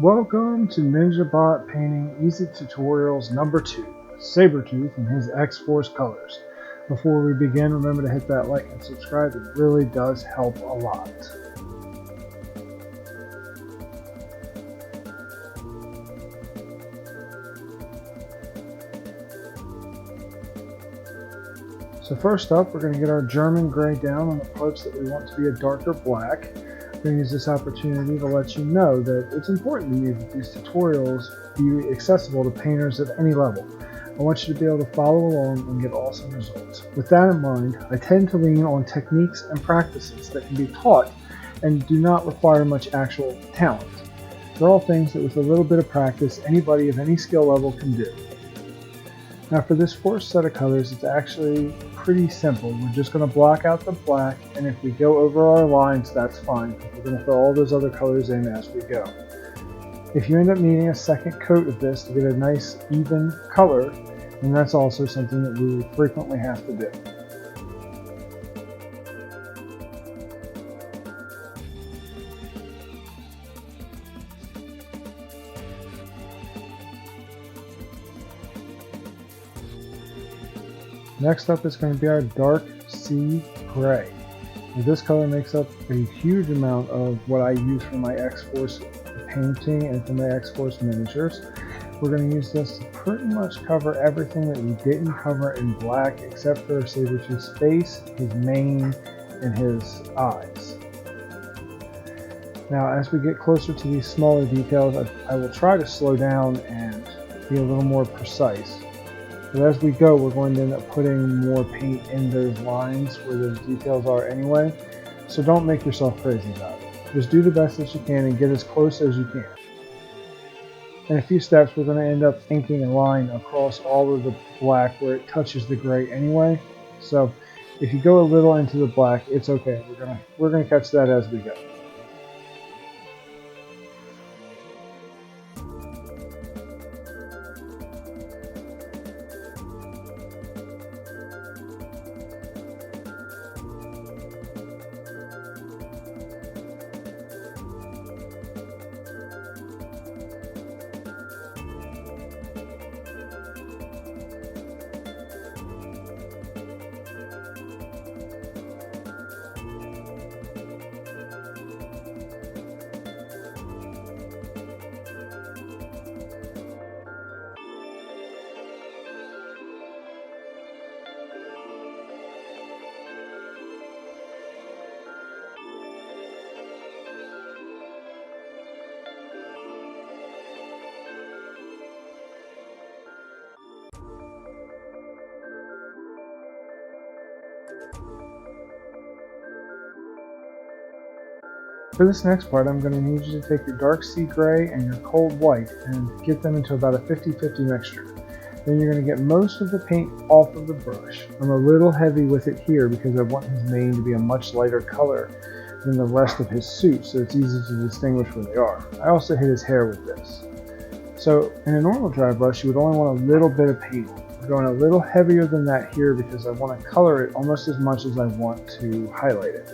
Welcome to NinjaBot Painting Easy Tutorials number 2, Sabretooth and his X-Force colors. Before we begin, remember to hit that like and subscribe. It really does help a lot. So first up, we're going to get our German gray down on the parts that we want to be a darker black. I'm going to use this opportunity to let you know that it's important to me that these tutorials be accessible to painters at any level. I want you to be able to follow along and get awesome results. With that in mind, I tend to lean on techniques and practices that can be taught and do not require much actual talent. They're all things that with a little bit of practice, anybody of any skill level can do. Now for this first set of colors, it's actually pretty simple. We're just going to block out the black, and if we go over our lines, that's fine. We're going to fill all those other colors in as we go. If you end up needing a second coat of this to get a nice even color, then that's also something that we will frequently have to do. Next up is going to be our dark sea gray. Now, this color makes up a huge amount of what I use for my X-Force painting and for my X-Force miniatures. We're going to use this to pretty much cover everything that we didn't cover in black except for Sabretooth's face, his mane, and his eyes. Now as we get closer to these smaller details, I will try to slow down and be a little more precise. But as we go, we're going to end up putting more paint in those lines where those details are anyway. So don't make yourself crazy about it. Just do the best that you can and get as close as you can. In a few steps, we're going to end up inking a line across all of the black where it touches the gray anyway. So if you go a little into the black, it's okay. We're going to catch that as we go. For this next part, I'm going to need you to take your dark sea gray and your cold white and get them into about a 50-50 mixture. Then you're going to get most of the paint off of the brush. I'm a little heavy with it here because I want his mane to be a much lighter color than the rest of his suit, so it's easy to distinguish where they are. I also hit his hair with this. So in a normal dry brush, you would only want a little bit of paint. I'm going a little heavier than that here because I want to color it almost as much as I want to highlight it.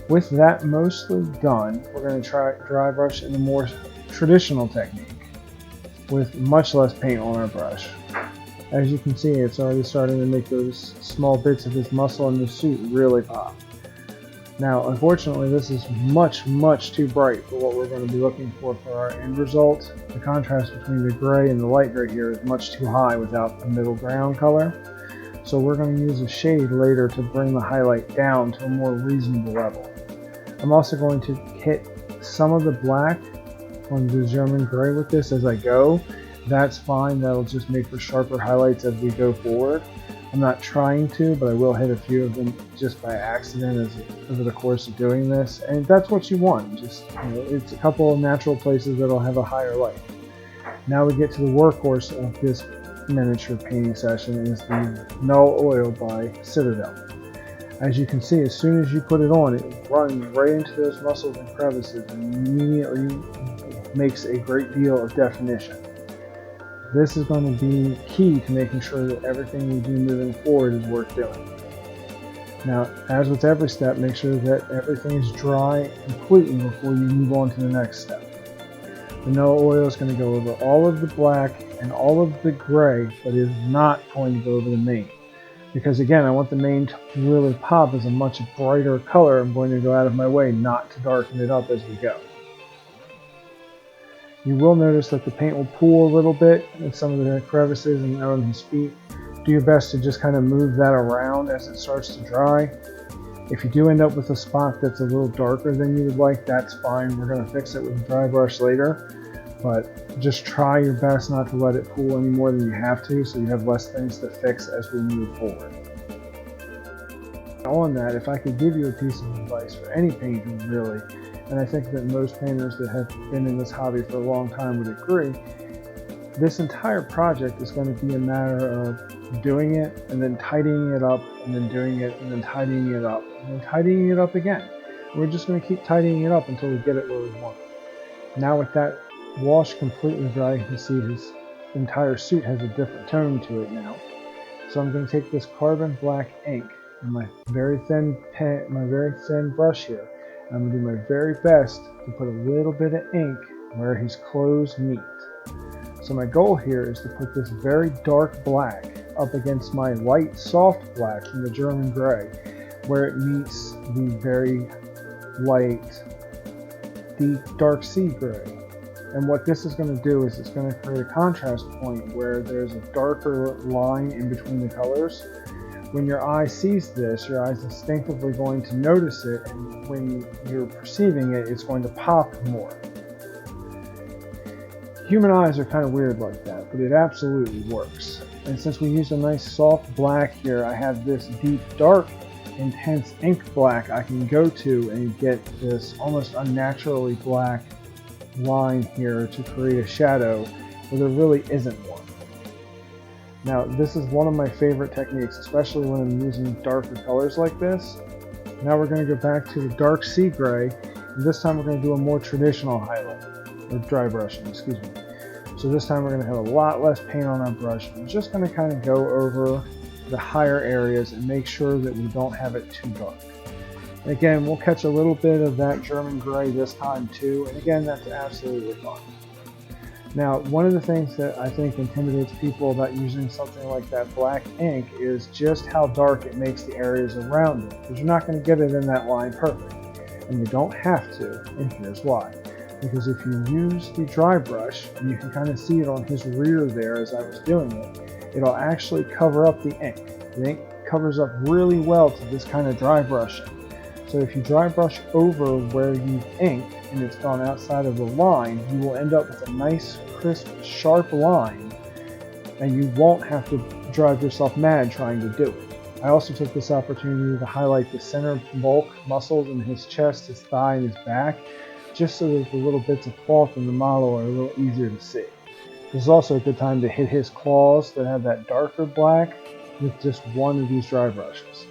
With that mostly done, we're going to try dry brush in a more traditional technique with much less paint on our brush. As you can see, it's already starting to make those small bits of his muscle in the suit really pop. Now, unfortunately, this is much too bright for what we're going to be looking for our end result. The contrast between the gray and the light gray here is much too high without the middle ground color. So we're going to use a shade later to bring the highlight down to a more reasonable level. I'm also going to hit some of the black on the German gray with this as I go. That's fine, that'll just make for sharper highlights as we go forward. I'm not trying to, but I will hit a few of them just by accident over the course of doing this. And that's what you want, just, it's a couple of natural places that'll have a higher light. Now we get to the workhorse of this miniature painting session is the Nuln Oil by Citadel. As you can see, as soon as you put it on, it runs right into those muscles and crevices and immediately makes a great deal of definition. This is going to be key to making sure that everything we do moving forward is worth doing. Now, as with every step, make sure that everything is dry completely before you move on to the next step. The Nuln Oil is going to go over all of the black and all of the gray, but it is not going to go over the mane. Because again, I want the mane to really pop as a much brighter color. I'm going to go out of my way not to darken it up as we go. You will notice that the paint will pool a little bit in some of the crevices and on his feet. Do your best to just kind of move that around as it starts to dry. If you do end up with a spot that's a little darker than you would like, that's fine. We're going to fix it with a dry brush later. But just try your best not to let it pool any more than you have to, so you have less things to fix as we move forward. On that, if I could give you a piece of advice for any painter really, and I think that most painters that have been in this hobby for a long time would agree, this entire project is going to be a matter of doing it and then tidying it up and then doing it and then tidying it up and then tidying it up again. We're just going to keep tidying it up until we get it where we want it. Now with that wash completely dry, you can see his entire suit has a different tone to it now. So I'm going to take this Carbin Black ink and my very thin brush here. And I'm going to do my very best to put a little bit of ink where his clothes meet. So my goal here is to put this very dark black up against my light soft black from the German gray, where it meets the very light deep dark sea gray. And what this is going to do is it's going to create a contrast point where there's a darker line in between the colors. When your eye sees this, your eye is instinctively going to notice it, and when you're perceiving it, it's going to pop more. Human eyes are kind of weird like that, but it absolutely works. And since we used a nice soft black here, I have this deep dark intense ink black I can go to and get this almost unnaturally black line here to create a shadow where there really isn't one. Now this is one of my favorite techniques, especially when I'm using darker colors like this. Now we're going to go back to the dark sea gray, and this time we're going to do a more traditional highlight, or dry brushing, excuse me. So this time we're going to have a lot less paint on our brush. I'm just going to kind of go over the higher areas and make sure that we don't have it too dark. And again, we'll catch a little bit of that German gray this time too, and again, that's absolutely fine. Now, one of the things that I think intimidates people about using something like that black ink is just how dark it makes the areas around it, because you're not going to get it in that line perfect, and you don't have to, and here's why. Because if you use the dry brush, and you can kind of see it on his rear there as I was doing it, it'll actually cover up the ink. The ink covers up really well to this kind of dry brushing. So if you dry brush over where you've inked and it's gone outside of the line, you will end up with a nice, crisp, sharp line, and you won't have to drive yourself mad trying to do it. I also took this opportunity to highlight the center bulk muscles in his chest, his thigh, and his back, just so that the little bits of cloth in the model are a little easier to see. This is also a good time to hit his claws that have that darker black with just one of these dry brushes.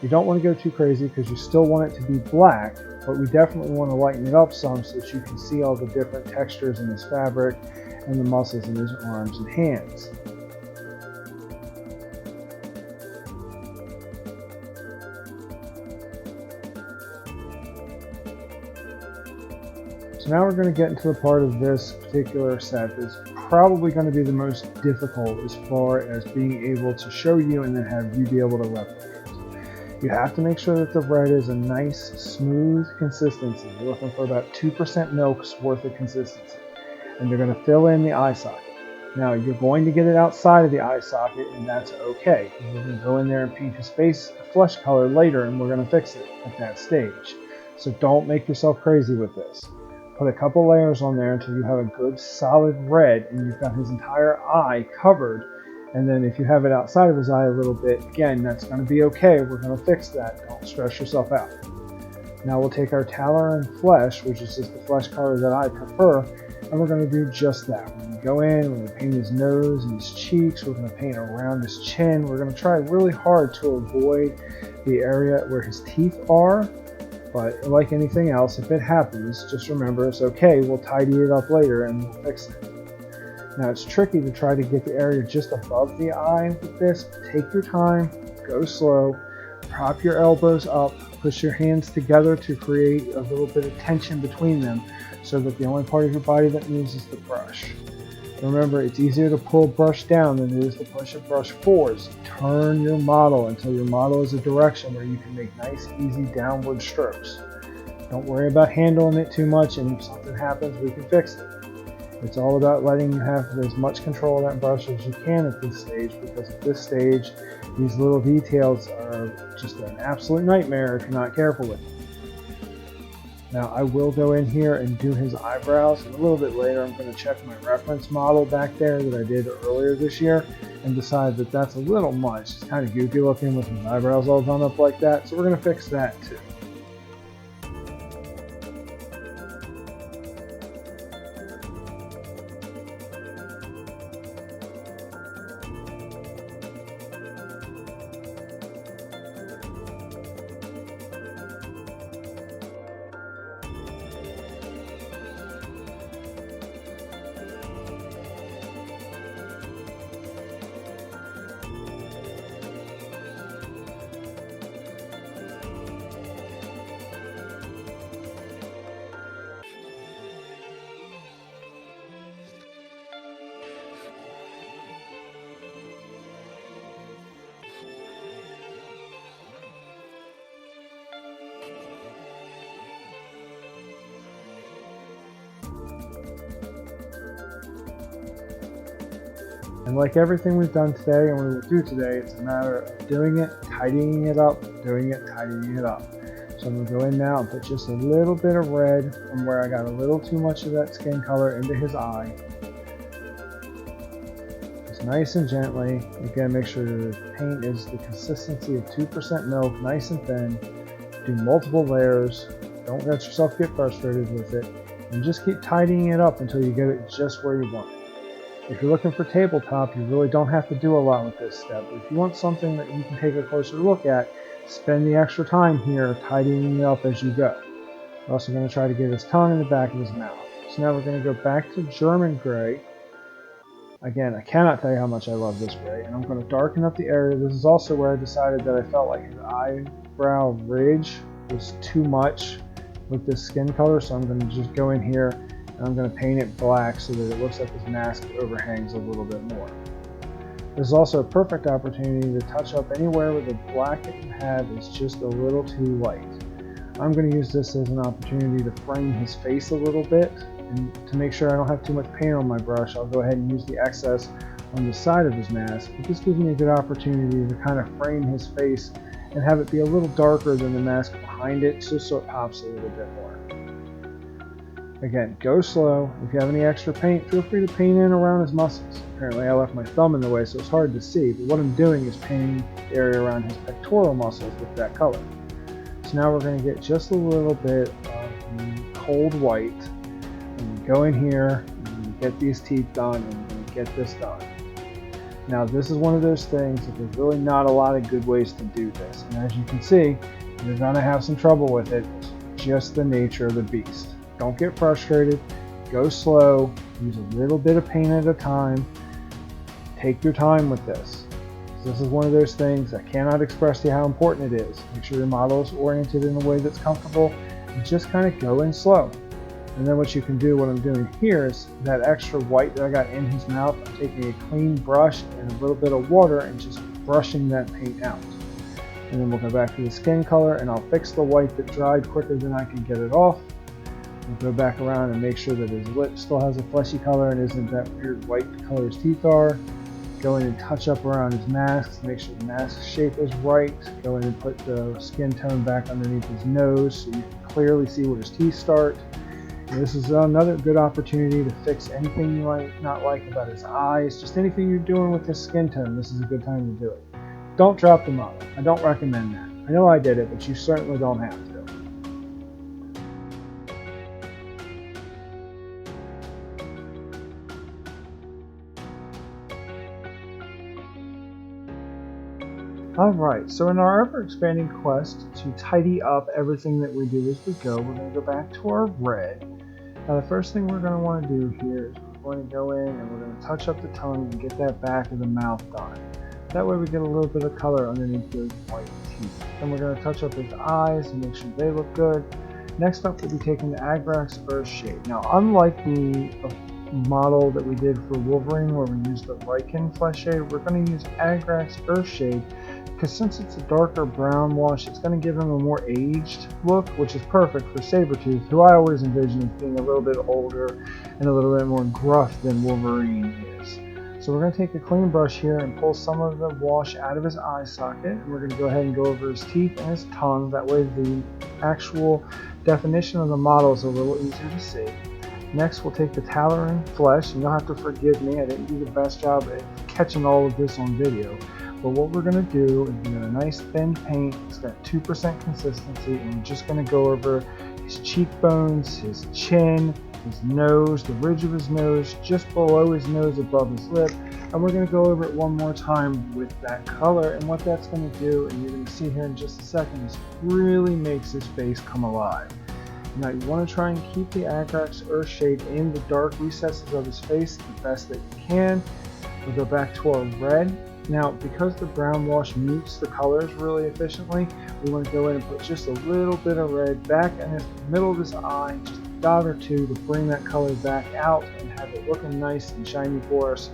You don't want to go too crazy because you still want it to be black, but we definitely want to lighten it up some so that you can see all the different textures in his fabric and the muscles in his arms and hands. So now we're going to get into the part of this particular set that's probably going to be the most difficult as far as being able to show you and then have you be able to replicate. You have to make sure that the red is a nice, smooth consistency. You're looking for about 2% milk's worth of consistency. And you're going to fill in the eye socket. Now, you're going to get it outside of the eye socket, and that's okay. We're going to go in there and paint his face a flesh color later, and we're going to fix it at that stage. So don't make yourself crazy with this. Put a couple layers on there until you have a good solid red, and you've got his entire eye covered. And then if you have it outside of his eye a little bit, again, that's going to be okay. We're going to fix that. Don't stress yourself out. Now we'll take our Tallarn Flesh, which is just the flesh color that I prefer, and we're going to do just that. We're going to go in, we're going to paint his nose and his cheeks, we're going to paint around his chin. We're going to try really hard to avoid the area where his teeth are, but like anything else, if it happens, just remember it's okay. We'll tidy it up later and we'll fix it. Now it's tricky to try to get the area just above the eye with this. Take your time, go slow, prop your elbows up, push your hands together to create a little bit of tension between them so that the only part of your body that moves is the brush. Remember, it's easier to pull a brush down than it is to push a brush forward. So turn your model until your model is a direction where you can make nice, easy downward strokes. Don't worry about handling it too much, and if something happens, we can fix it. It's all about letting you have as much control of that brush as you can at this stage, because at this stage, these little details are just an absolute nightmare if you're not careful with them. Now I will go in here and do his eyebrows, and a little bit later I'm going to check my reference model back there that I did earlier this year and decide that that's a little much. It's kind of goofy looking with his eyebrows all done up like that, so we're going to fix that too. And like everything we've done today and we will do today, it's a matter of doing it, tidying it up, doing it, tidying it up. So I'm going to go in now and put just a little bit of red from where I got a little too much of that skin color into his eye. Just nice and gently. Again, make sure the paint is the consistency of 2% milk, nice and thin. Do multiple layers. Don't let yourself get frustrated with it. And just keep tidying it up until you get it just where you want it. If you're looking for tabletop, you really don't have to do a lot with this step. But if you want something that you can take a closer look at, spend the extra time here tidying it up as you go. We're also going to try to get his tongue in the back of his mouth. So now we're going to go back to German gray. Again, I cannot tell you how much I love this gray, and I'm going to darken up the area. This is also where I decided that I felt like his eyebrow ridge was too much with this skin color, so I'm going to just go in here and I'm going to paint it black so that it looks like his mask overhangs a little bit more. This is also a perfect opportunity to touch up anywhere where the black that you have is just a little too light. I'm going to use this as an opportunity to frame his face a little bit, and to make sure I don't have too much paint on my brush, I'll go ahead and use the excess on the side of his mask. It just gives me a good opportunity to kind of frame his face and have it be a little darker than the mask behind it, just so it pops a little bit more. Again, go slow. If you have any extra paint, feel free to paint in around his muscles. Apparently I left my thumb in the way, so it's hard to see, but what I'm doing is painting the area around his pectoral muscles with that color. So now we're going to get just a little bit of cold white, and you go in here, and you get these teeth done, and you get this done. Now this is one of those things that there's really not a lot of good ways to do this, and as you can see, you're going to have some trouble with it. It's just the nature of the beast. Don't get frustrated, go slow, use a little bit of paint at a time, take your time with this. This is one of those things I cannot express to you how important it is. Make sure your model is oriented in a way that's comfortable, and just kind of go in slow. And then what you can do, what I'm doing here is that extra white that I got in his mouth, I'm taking a clean brush and a little bit of water and just brushing that paint out. And then we'll go back to the skin color and I'll fix the white that dried quicker than I can get it off. We'll go back around and make sure that his lip still has a fleshy color and isn't that weird white color his teeth are. Go in and touch up around his mask, make sure the mask shape is right. Go in and put the skin tone back underneath his nose so you can clearly see where his teeth start. And this is another good opportunity to fix anything you might not like about his eyes, just anything you're doing with his skin tone. This is a good time to do it. Don't drop the model. I don't recommend that. I know I did it, but you certainly don't have to. Alright, so in our ever-expanding quest to tidy up everything that we do as we go, we're going to go back to our red. Now the first thing we're going to want to do here is we're going to go in and we're going to touch up the tongue and get that back of the mouth done. That way we get a little bit of color underneath those white teeth. Then we're going to touch up his eyes and make sure they look good. Next up, we'll be taking the Agrax Earth Shade. Now, unlike the model that we did for Wolverine where we used the Lycan Flesh Shade, we're going to use Agrax Earth Shade because since it's a darker brown wash, it's going to give him a more aged look, which is perfect for Sabretooth, who I always envision as being a little bit older and a little bit more gruff than Wolverine is. So we're going to take a clean brush here and pull some of the wash out of his eye socket, and we're going to go ahead and go over his teeth and his tongue. That way the actual definition of the model is a little easier to see. Next, we'll take the Tallarn Flesh, and you'll have to forgive me, I didn't do the best job at catching all of this on video. But what we're going to do is we're going to nice thin paint. It's got 2% consistency, and we're just going to go over his cheekbones, his chin, his nose, the ridge of his nose, just below his nose, above his lip. And we're going to go over it one more time with that color. And what that's going to do, and you're going to see here in just a second, is really makes his face come alive. Now you want to try and keep the Agrax Earth Shade in the dark recesses of his face the best that you can. We'll go back to our red. Now, because the brown wash mutes the colors really efficiently, we want to go in and put just a little bit of red back in the middle of his eye, just a dot or two to bring that color back out and have it looking nice and shiny for us.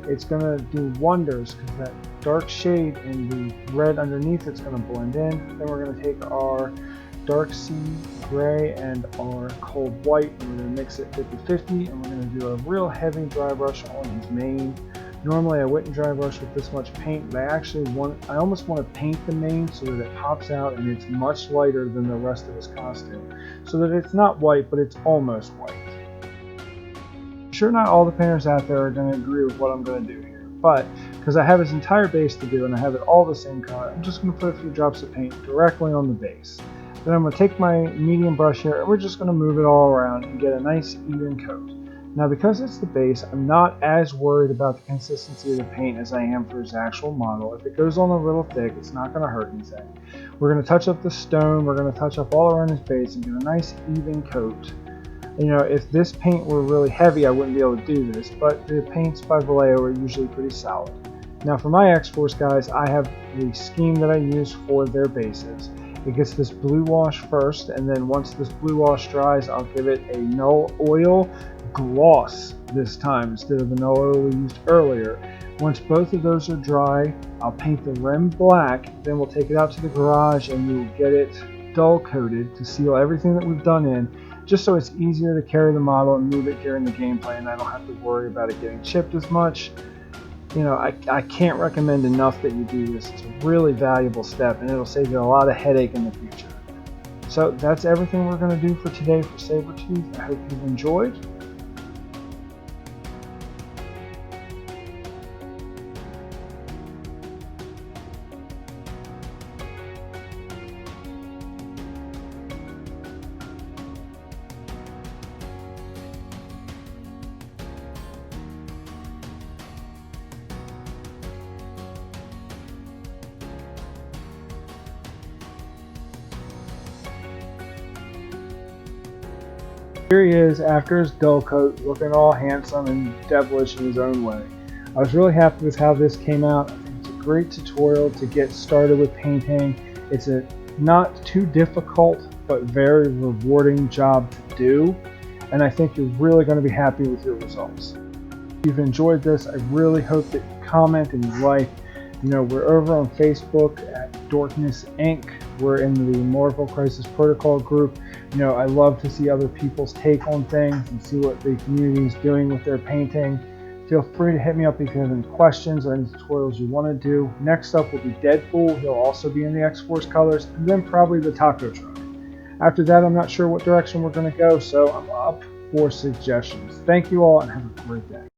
It's going to do wonders because that dark shade and the red underneath it's going to blend in. Then we're going to take our dark sea gray and our cold white, and we're going to mix it 50-50, and we're going to do a real heavy dry brush on his mane. Normally I wouldn't dry brush with this much paint, but I almost want to paint the mane so that it pops out and it's much lighter than the rest of his costume, so that it's not white, but it's almost white. I'm sure not all the painters out there are going to agree with what I'm going to do here, but because I have his entire base to do and I have it all the same color, I'm just going to put a few drops of paint directly on the base. Then I'm going to take my medium brush here and we're just going to move it all around and get a nice even coat. Now because it's the base, I'm not as worried about the consistency of the paint as I am for his actual model. If it goes on a little thick, it's not going to hurt anything. We're going to touch up the stone, we're going to touch up all around his base and get a nice even coat. You know, if this paint were really heavy, I wouldn't be able to do this, but the paints by Vallejo are usually pretty solid. Now for my X-Force guys, I have the scheme that I use for their bases. It gets this blue wash first, and then once this blue wash dries, I'll give it a Nuln Oil gloss this time instead of the Nuln Oil we used earlier. Once both of those are dry, I'll paint the rim black, then we'll take it out to the garage and we'll get it dull coated to seal everything that we've done in, just so it's easier to carry the model and move it during the gameplay and I don't have to worry about it getting chipped as much. You know, I can't recommend enough that you do this. It's a really valuable step and it'll save you a lot of headache in the future. So that's everything we're going to do for today for Sabretooth. I hope you've enjoyed. Here he is after his dull coat, looking all handsome and devilish in his own way. I was really happy with how this came out. I think it's a great tutorial to get started with painting. It's a not too difficult but very rewarding job to do, and I think you're really going to be happy with your results. If you've enjoyed this, I really hope that you comment and you like. You know, we're over on Facebook at Dorkness Inc. We're in the Marvel Crisis Protocol group. You know, I love to see other people's take on things and see what the community is doing with their painting. Feel free to hit me up if you have any questions or any tutorials you want to do. Next up will be Deadpool. He'll also be in the X-Force colors, and then probably the taco truck. After that, I'm not sure what direction we're going to go, so I'm up for suggestions. Thank you all and have a great day.